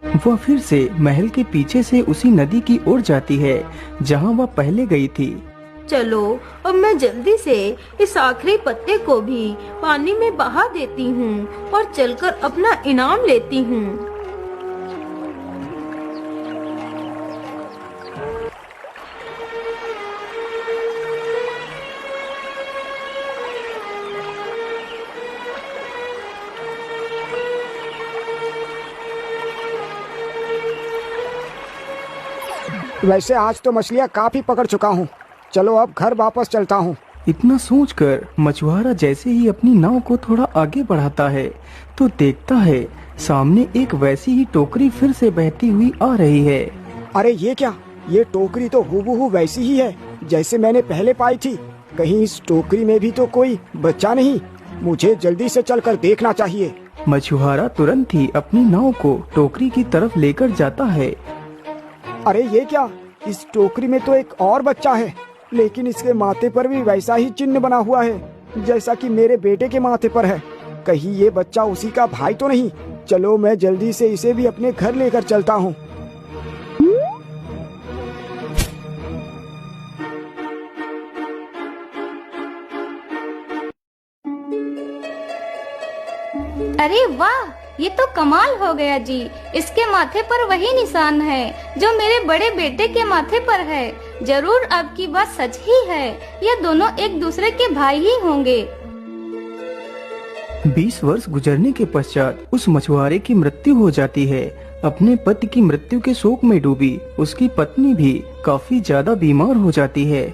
वह फिर से महल के पीछे से उसी नदी की ओर जाती है जहाँ वह पहले गई थी। चलो अब मैं जल्दी से इस आखिरी पत्ते को भी पानी में बहा देती हूँ और चलकर अपना इनाम लेती हूँ। वैसे आज तो मछलियाँ काफी पकड़ चुका हूँ। चलो अब घर वापस चलता हूँ। इतना सोचकर मछुआरा जैसे ही अपनी नाव को थोड़ा आगे बढ़ाता है तो देखता है सामने एक वैसी ही टोकरी फिर से बहती हुई आ रही है। अरे ये क्या, ये टोकरी तो हूबहू वैसी ही है जैसे मैंने पहले पाई थी। कहीं इस टोकरी में भी तो कोई बच्चा नहीं? मुझे जल्दी से चलकर देखना चाहिए। मछुआरा तुरंत ही अपनी नाव को टोकरी की तरफ लेकर जाता है। अरे ये क्या, इस टोकरी में तो एक और बच्चा है, लेकिन इसके माथे पर भी वैसा ही चिन्ह बना हुआ है जैसा कि मेरे बेटे के माथे पर है। कहीं ये बच्चा उसी का भाई तो नहीं? चलो मैं जल्दी से इसे भी अपने घर लेकर चलता हूँ। अरे वाह, ये तो कमाल हो गया जी। इसके माथे पर वही निशान है जो मेरे बड़े बेटे के माथे पर है। जरूर आपकी बात सच ही है, ये दोनों एक दूसरे के भाई ही होंगे। 20 वर्ष गुजरने के पश्चात उस मछुआरे की मृत्यु हो जाती है। अपने पति की मृत्यु के शोक में डूबी उसकी पत्नी भी काफी ज्यादा बीमार हो जाती है।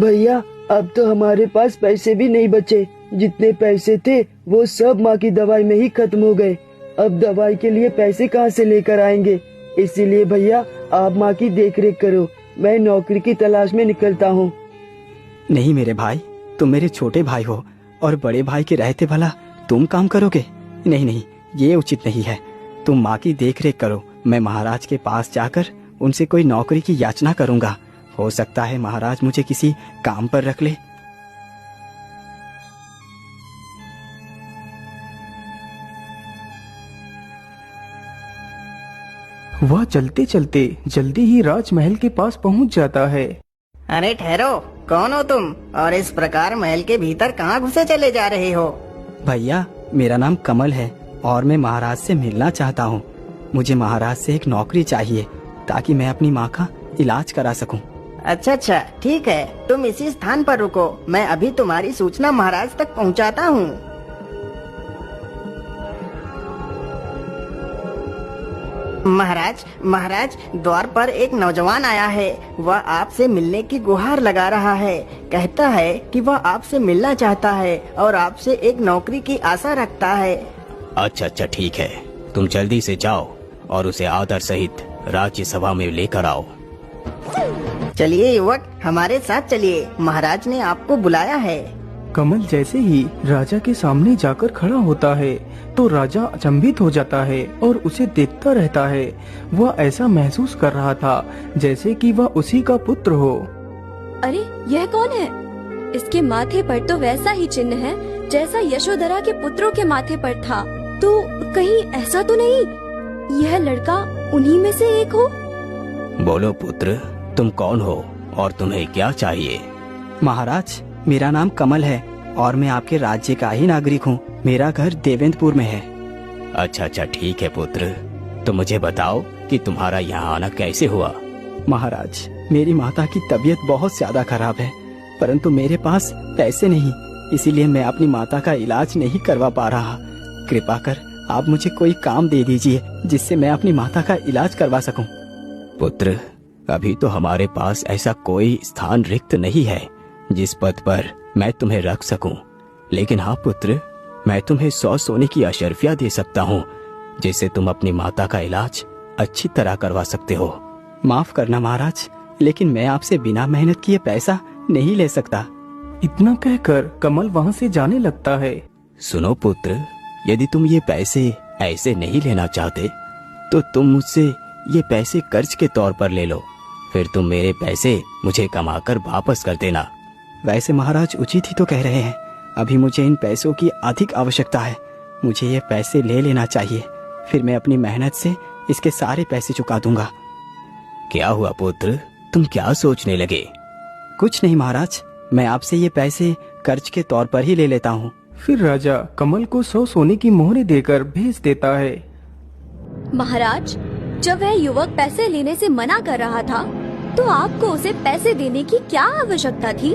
भैया अब तो हमारे पास पैसे भी नहीं बचे। जितने पैसे थे वो सब माँ की दवाई में ही खत्म हो गए। अब दवाई के लिए पैसे कहाँ से लेकर आएंगे? इसीलिए भैया आप माँ की देखरेख करो, मैं नौकरी की तलाश में निकलता हूँ। नहीं मेरे भाई, तुम मेरे छोटे भाई हो और बड़े भाई के रहते भला तुम काम करोगे? नहीं नहीं, ये उचित नहीं है। तुम माँ की देखरेख करो, मैं महाराज के पास जाकर उनसे कोई नौकरी की याचना करूँगा। हो सकता है महाराज मुझे किसी काम पर रख ले। वह चलते चलते जल्दी ही राजमहल के पास पहुंच जाता है। अरे ठहरो, कौन हो तुम और इस प्रकार महल के भीतर कहाँ घुसे चले जा रहे हो? भैया मेरा नाम कमल है और मैं महाराज से मिलना चाहता हूँ। मुझे महाराज से एक नौकरी चाहिए ताकि मैं अपनी माँ का इलाज करा सकूं। अच्छा, ठीक है, तुम इसी स्थान पर रुको, मैं अभी तुम्हारी सूचना महाराज तक पहुंचाता हूँ। महाराज, द्वार पर एक नौजवान आया है। वह आपसे मिलने की गुहार लगा रहा है। कहता है कि वह आपसे मिलना चाहता है और आपसे एक नौकरी की आशा रखता है। अच्छा, ठीक है, तुम जल्दी से जाओ और उसे आदर सहित राज्यसभा में लेकर आओ। चलिए युवक, हमारे साथ चलिए, महाराज ने आपको बुलाया है। कमल जैसे ही राजा के सामने जाकर खड़ा होता है तो राजा अचंभित हो जाता है और उसे देखता रहता है। वह ऐसा महसूस कर रहा था जैसे कि वह उसी का पुत्र हो। अरे यह कौन है? इसके माथे पर तो वैसा ही चिन्ह है जैसा यशोधरा के पुत्रों के माथे पर था। तो कहीं ऐसा तो नहीं यह लड़का उन्हीं में से एक हो? बोलो पुत्र, तुम कौन हो और तुम्हें क्या चाहिए? महाराज मेरा नाम कमल है और मैं आपके राज्य का ही नागरिक हूँ। मेरा घर देवेंद्रपुर में है। अच्छा, ठीक है पुत्र, तो मुझे बताओ कि तुम्हारा यहाँ आना कैसे हुआ? महाराज मेरी माता की तबीयत बहुत ज्यादा खराब है, परंतु मेरे पास पैसे नहीं, इसीलिए मैं अपनी माता का इलाज नहीं करवा पा रहा। कृपा कर आप मुझे कोई काम दे दीजिए जिससे मैं अपनी माता का इलाज करवा सकूं। पुत्र, अभी तो हमारे पास ऐसा कोई स्थान रिक्त नहीं है जिस पद पर मैं तुम्हें रख सकूं। लेकिन हाँ पुत्र, मैं तुम्हें 100 सोने की अशर्फिया दे सकता हूँ जिससे तुम अपनी माता का इलाज अच्छी तरह करवा सकते हो। माफ करना महाराज, लेकिन मैं आपसे बिना मेहनत किए पैसा नहीं ले सकता। इतना कहकर कमल वहाँ से जाने लगता है। सुनो पुत्र, यदि तुम ये पैसे ऐसे नहीं लेना चाहते तो तुम मुझसे ये पैसे कर्ज के तौर पर ले लो, फिर तुम मेरे पैसे मुझे कमाकर वापस कर देना। वैसे महाराज उचित ही तो कह रहे हैं। अभी मुझे इन पैसों की अधिक आवश्यकता है। मुझे ये पैसे ले लेना चाहिए, फिर मैं अपनी मेहनत से इसके सारे पैसे चुका दूंगा। क्या हुआ पुत्र, तुम क्या सोचने लगे? कुछ नहीं महाराज, मैं आपसे ये पैसे कर्ज के तौर पर ही ले लेता हूँ। फिर राजा कमल को 100 सोने की मोहरें देकर भेज देता है। महाराज, जब वह युवक पैसे लेने से मना कर रहा था तो आपको उसे पैसे देने की क्या आवश्यकता थी?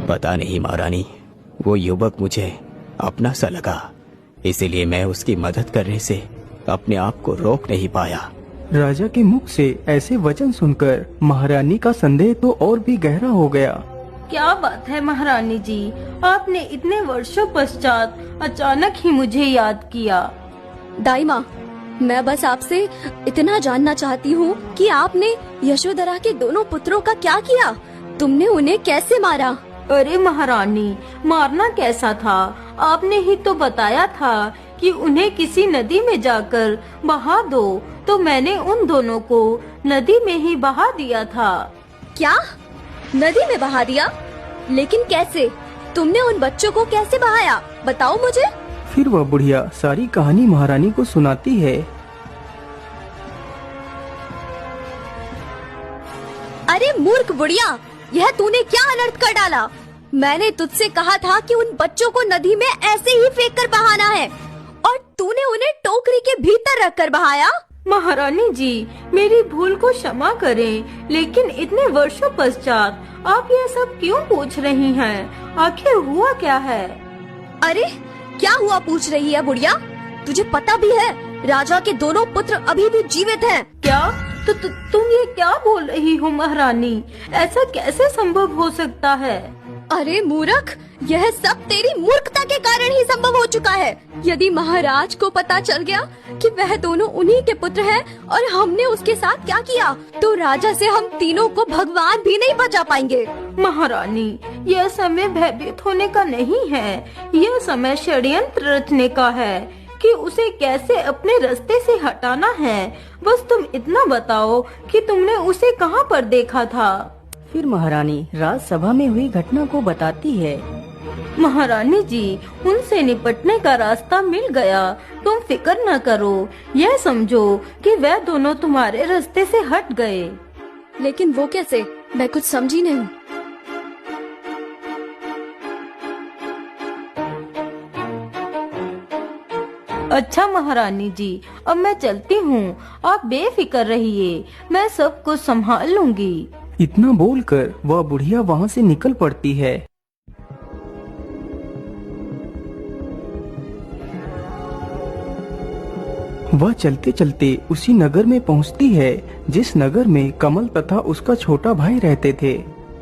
पता नहीं महारानी, वो युवक मुझे अपना सा लगा, इसीलिए मैं उसकी मदद करने से अपने आप को रोक नहीं पाया। राजा के मुख से ऐसे वचन सुनकर महारानी का संदेह तो और भी गहरा हो गया। क्या बात है महारानी जी, आपने इतने वर्षों पश्चात अचानक ही मुझे याद किया। दाई माँ, मैं बस आपसे इतना जानना चाहती हूँ कि आपने यशोधरा के दोनों पुत्रों का क्या किया? तुमने उन्हें कैसे मारा? अरे महारानी, मारना कैसा था, आपने ही तो बताया था कि उन्हें किसी नदी में जाकर बहा दो, तो मैंने उन दोनों को नदी में ही बहा दिया था। क्या? नदी में बहा दिया? लेकिन कैसे? तुमने उन बच्चों को कैसे बहाया? बताओ मुझे। फिर वह बुढ़िया सारी कहानी महारानी को सुनाती है। अरे मूर्ख बुढ़िया, यह तूने क्या अनर्थ कर डाला? मैंने तुझसे कहा था कि उन बच्चों को नदी में ऐसे ही फेंक कर बहाना है, और तूने उन्हें टोकरी के भीतर रखकर बहाया। महारानी जी, मेरी भूल को क्षमा करें, लेकिन इतने वर्षों पश्चात आप यह सब क्यों पूछ रही हैं? आखिर हुआ क्या है? अरे क्या हुआ पूछ रही है बुढ़िया? तुझे पता भी है राजा के दोनों पुत्र अभी भी जीवित हैं। क्या? तुम ये क्या बोल रही हो महारानी? ऐसा कैसे संभव हो सकता है? अरे मूर्ख, यह सब तेरी मूर्खता के कारण ही संभव हो चुका है। यदि महाराज को पता चल गया कि वह दोनों उन्हीं के पुत्र हैं और हमने उसके साथ क्या किया, तो राजा से हम तीनों को भगवान भी नहीं बचा पाएंगे। महारानी, यह समय भयभीत होने का नहीं है, यह समय षड्यंत्र रचने का है कि उसे कैसे अपने रास्ते से हटाना है। बस तुम इतना बताओ कि तुमने उसे कहाँ पर देखा था? फिर महारानी राजसभा में हुई घटना को बताती है। महारानी जी, उनसे निपटने का रास्ता मिल गया, तुम फिक्र न करो। यह समझो कि वह दोनों तुम्हारे रास्ते से हट गए। लेकिन वो कैसे? मैं कुछ समझी नहीं। अच्छा महारानी जी, अब मैं चलती हूँ, आप बेफिक्र रहिए, मैं सब कुछ संभाल लूंगी। इतना बोलकर वह बुढ़िया वहाँ से निकल पड़ती है। वह चलते चलते उसी नगर में पहुँचती है जिस नगर में कमल तथा उसका छोटा भाई रहते थे।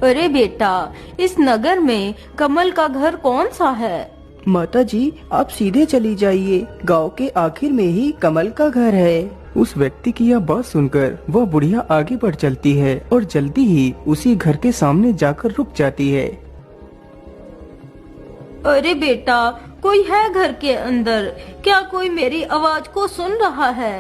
अरे बेटा, इस नगर में कमल का घर कौन सा है? माता जी, आप सीधे चली जाइए, गांव के आखिर में ही कमल का घर है। उस व्यक्ति की यह बात सुनकर वह बुढ़िया आगे बढ़ चलती है और जल्दी ही उसी घर के सामने जाकर रुक जाती है। अरे बेटा, कोई है घर के अंदर? क्या कोई मेरी आवाज को सुन रहा है?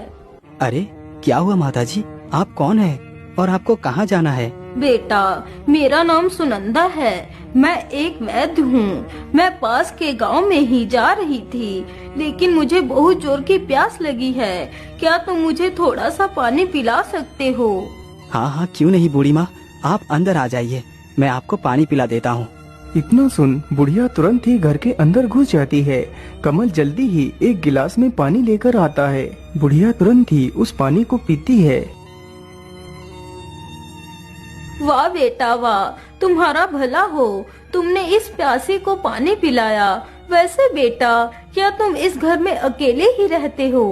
अरे क्या हुआ माताजी, आप कौन है और आपको कहाँ जाना है? बेटा, मेरा नाम सुनंदा है, मैं एक वैद्य हूँ। मैं पास के गांव में ही जा रही थी, लेकिन मुझे बहुत जोर की प्यास लगी है। क्या तुम मुझे थोड़ा सा पानी पिला सकते हो? हाँ हाँ, क्यों नहीं बूढ़ी माँ, आप अंदर आ जाइए, मैं आपको पानी पिला देता हूँ। इतना सुन बुढ़िया तुरंत ही घर के अंदर घुस जाती है। कमल जल्दी ही एक गिलास में पानी लेकर आता है। बुढ़िया तुरंत ही उस पानी को पीती है। वाह बेटा वाह, तुम्हारा भला हो, तुमने इस प्यासे को पानी पिलाया। वैसे बेटा, क्या तुम इस घर में अकेले ही रहते हो?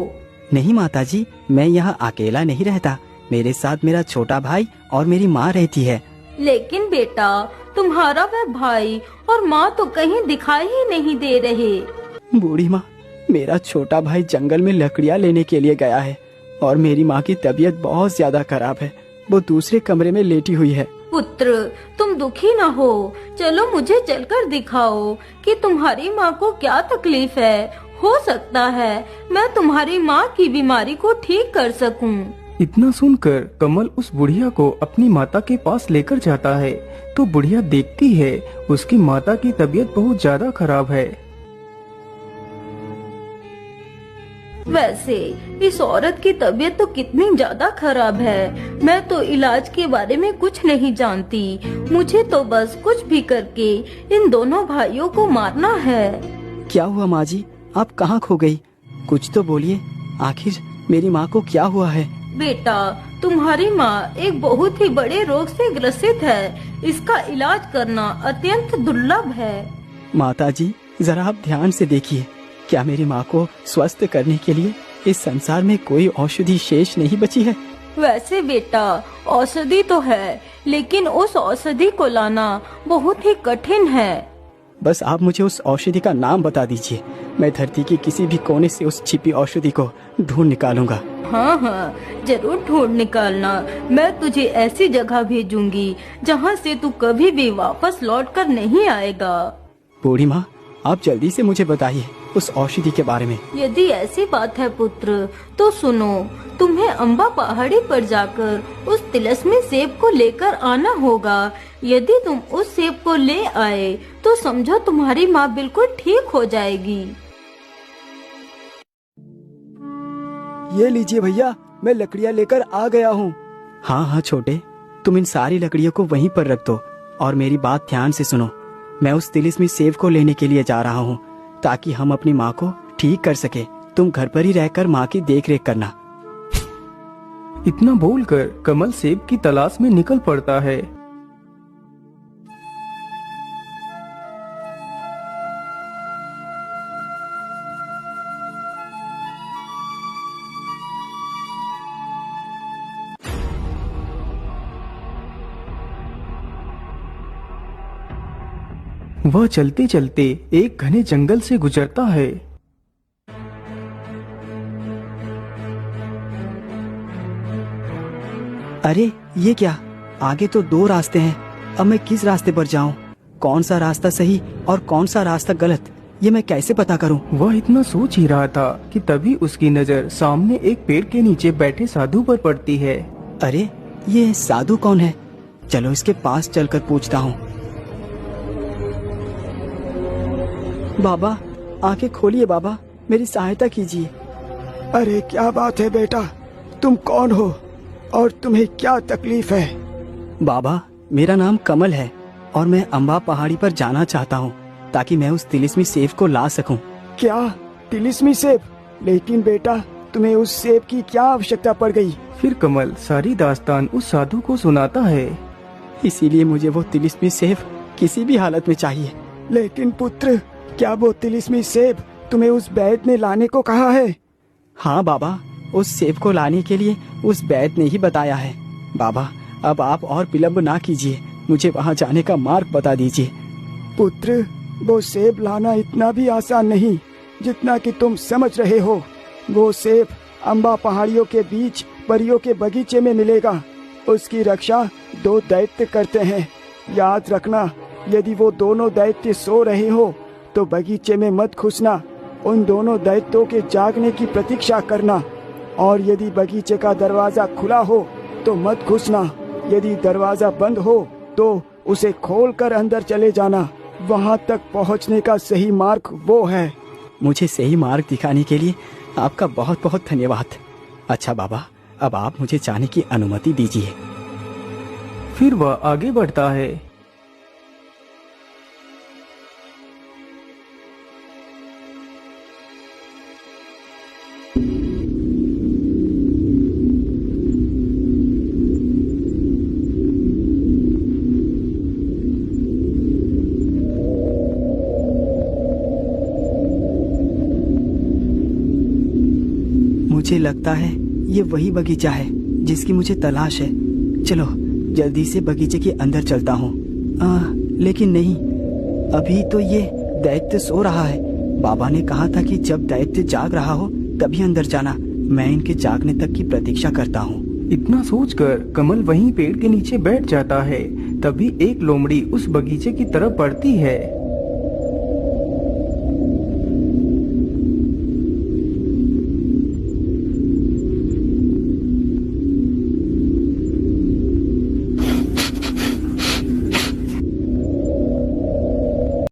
नहीं माताजी, मैं यहाँ अकेला नहीं रहता, मेरे साथ मेरा छोटा भाई और मेरी माँ रहती है। लेकिन बेटा, तुम्हारा वह भाई और माँ तो कहीं दिखाई ही नहीं दे रहे। बूढ़ी माँ, मेरा छोटा भाई जंगल में लकड़ियाँ लेने के लिए गया है और मेरी माँ की तबीयत बहुत ज्यादा खराब है, वो दूसरे कमरे में लेटी हुई है। पुत्र, तुम दुखी न हो, चलो मुझे चलकर दिखाओ कि तुम्हारी माँ को क्या तकलीफ है। हो सकता है मैं तुम्हारी माँ की बीमारी को ठीक कर सकूं। इतना सुनकर कमल उस बुढ़िया को अपनी माता के पास लेकर जाता है। तो बुढ़िया देखती है उसकी माता की तबीयत बहुत ज्यादा खराब है। वैसे इस औरत की तबीयत तो कितनी ज्यादा खराब है। मैं तो इलाज के बारे में कुछ नहीं जानती। मुझे तो बस कुछ भी करके इन दोनों भाइयों को मारना है। क्या हुआ माँ जी, आप कहाँ खो गई? कुछ तो बोलिए, आखिर मेरी माँ को क्या हुआ है? बेटा, तुम्हारी माँ एक बहुत ही बड़े रोग से ग्रसित है। इसका इलाज करना अत्यंत दुर्लभ है। माता जी, जरा आप ध्यान से देखिए, क्या मेरी माँ को स्वस्थ करने के लिए इस संसार में कोई औषधि शेष नहीं बची है? वैसे बेटा, औषधि तो है, लेकिन उस औषधि को लाना बहुत ही कठिन है। बस आप मुझे उस औषधि का नाम बता दीजिए, मैं धरती के किसी भी कोने से उस छिपी औषधि को ढूंढ निकालूंगा। हाँ हाँ, जरूर ढूंढ निकालना। मैं तुझे ऐसी जगह भेजूंगी जहाँ से तू कभी भी वापस लौटकर नहीं आएगा। बूढ़ी माँ, आप जल्दी से मुझे बताइए उस औषधि के बारे में। यदि ऐसी बात है पुत्र, तो सुनो, तुम्हें अम्बा पहाड़ी पर जाकर उस तिलस्मी सेब को लेकर आना होगा। यदि तुम उस सेब को ले आए तो समझो तुम्हारी माँ बिल्कुल ठीक हो जाएगी। ये लीजिए भैया, मैं लकड़ियाँ लेकर आ गया हूँ। हाँ हाँ छोटे, तुम इन सारी लकड़ियों को वहीं पर रख दो और मेरी बात ध्यान से सुनो। मैं उस तिलिस्मी सेब को लेने के लिए जा रहा हूँ ताकि हम अपनी माँ को ठीक कर सके। तुम घर पर ही रहकर माँ की देख रेख करना। इतना बोलकर कमल सेब की तलाश में निकल पड़ता है। वह चलते चलते एक घने जंगल से गुजरता है। अरे ये क्या, आगे तो 2 रास्ते हैं। अब मैं किस रास्ते पर जाऊं? कौन सा रास्ता सही और कौन सा रास्ता गलत, ये मैं कैसे पता करूं? वह इतना सोच ही रहा था कि तभी उसकी नजर सामने एक पेड़ के नीचे बैठे साधु पर पड़ती है। अरे ये साधु कौन है? चलो इसके पास चलकर पूछता हूँ। बाबा, आंखें खोलिए बाबा, मेरी सहायता कीजिए। अरे क्या बात है बेटा, तुम कौन हो और तुम्हें क्या तकलीफ है? बाबा, मेरा नाम कमल है और मैं अम्बा पहाड़ी पर जाना चाहता हूँ ताकि मैं उस तिलिस्मी सेब को ला सकूं। क्या तिलिस्मी सेब? लेकिन बेटा, तुम्हें उस सेब की क्या आवश्यकता पड़ गई? फिर कमल सारी दास्तान उस साधु को सुनाता है। इसीलिए मुझे वो तिलिस्मी सेब किसी भी हालत में चाहिए। लेकिन पुत्र, क्या वो तिलिस्मी सेब तुम्हें उस वैद्य ने लाने को कहा है? हाँ बाबा, उस सेब को लाने के लिए उस वैद्य ने ही बताया है। बाबा, अब आप और विलम्ब ना कीजिए, मुझे वहाँ जाने का मार्ग बता दीजिए। पुत्र, वो सेब लाना इतना भी आसान नहीं जितना कि तुम समझ रहे हो। वो सेब अम्बा पहाड़ियों के बीच परियों के बगीचे में मिलेगा। उसकी रक्षा 2 दैत्य करते हैं। याद रखना, यदि वो दोनों दैत्य सो रहे हो तो बगीचे में मत घुसना। उन दोनों दैत्यों के जागने की प्रतीक्षा करना, और यदि बगीचे का दरवाजा खुला हो तो मत घुसना। यदि दरवाजा बंद हो तो उसे खोलकर अंदर चले जाना। वहां तक पहुंचने का सही मार्ग वो है। मुझे सही मार्ग दिखाने के लिए आपका बहुत बहुत धन्यवाद। अच्छा बाबा, अब आप मुझे जाने की अनुमति दीजिए। फिर वह आगे बढ़ता है। मुझे लगता है ये वही बगीचा है जिसकी मुझे तलाश है। चलो जल्दी से बगीचे के अंदर चलता हूँ। लेकिन नहीं, अभी तो ये दैत्य सो रहा है। बाबा ने कहा था कि जब दैत्य जाग रहा हो तभी अंदर जाना। मैं इनके जागने तक की प्रतीक्षा करता हूँ। इतना सोचकर कमल वहीं पेड़ के नीचे बैठ जाता है। तभी एक लोमड़ी उस बगीचे की तरफ बढ़ती है।